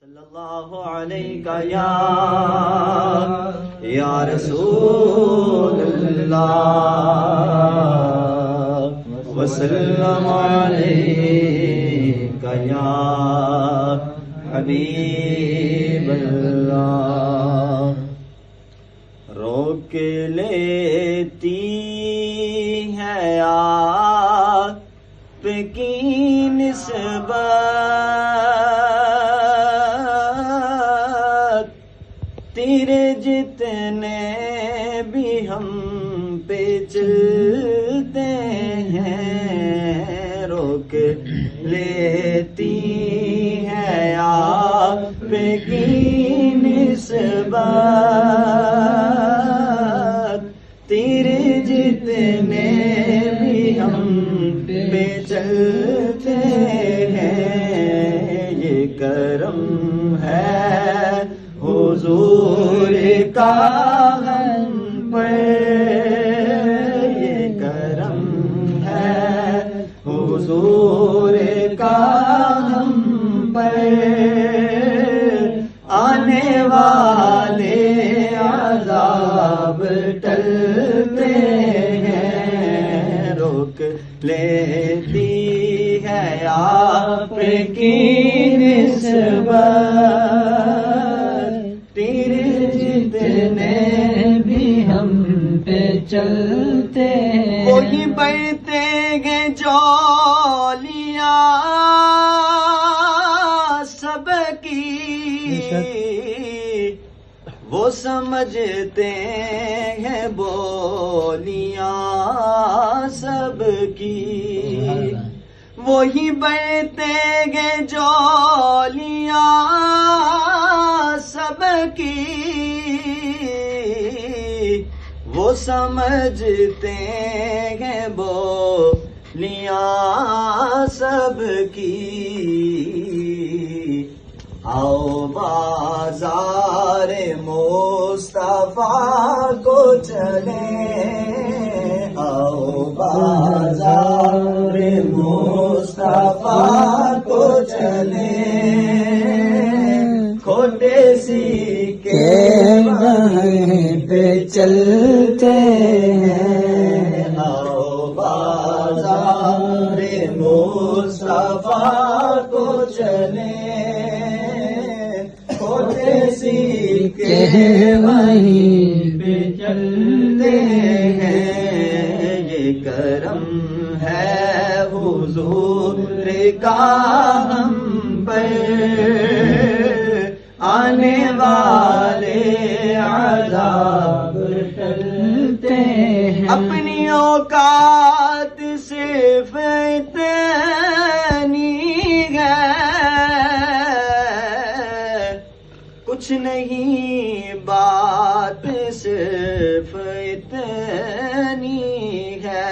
صلی اللہ علیہ یا رسول اللہ وسلم علیہ یا حبیب اللہ۔ روک لیتی ہے آپ کی نسبت، تیرے جتنے بھی ہم پہ چلتے ہیں، روک لیتی ہے آپ کی نسبت، تیرے جتنے بھی ہم پہ چلتے ہیں، یہ کرم ہے حضور کا ہم پر، یہ کرم ہے حضور کا ہم پر، آنے والے عذاب ٹلتے ہیں، روک لیتی ہے آپ کی نسبت، تیرے جتنے بھی ہم پہ چلتے ہیں، وہی بڑھتے گے جولیاں سب کی، وہ سمجھتے ہیں بولیاں سب کی، وہی بڑھتے گے جولیاں سب کی، وہ سمجھتے ہیں بولیاں سب کی، آؤ بازار مصطفیٰ کو چلیں، آؤ بازار مصطفیٰ کو چلیں، کھوٹے سکے وہیں پہ چلتے ہیں، آؤ بازار مصطفیٰ کو چلیں، سیکھے وہیں پہ چلتے ہیں، یہ کرم ہے حضور کا ہم پر، آنے والے عذاب ٹلتے ہیں، اپنی اوقات صرف اتنی ہے، کچھ نہیں بات صرف اتنی ہے،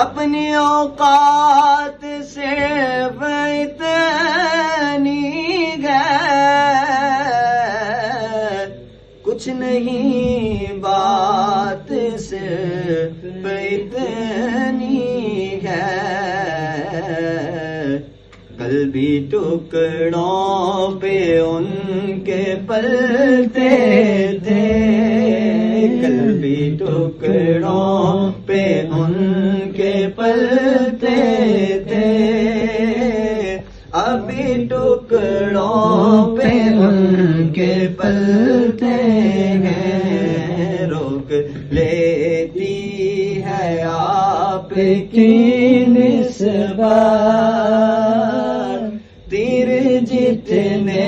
اپنی اوقات صرف اتنی ہے، کچھ نہیں بات صرف اتنی ہے، قلبی ٹکڑوں پہ ان کے پلتے تھے، قلبی ٹکڑوں پہ ان کے پلتے تھے، ابھی ٹکڑوں پہ ان کے پلتے ہیں، روک لیتی ہے آپ کی نسبت، تیرے جتنے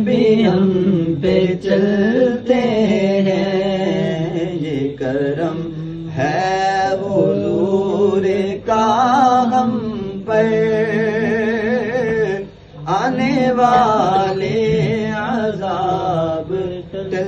بھی ہم پہ چلتے ہیں، یہ کرم ہے حضور کا ہم پر، آنے والے عذاب ٹل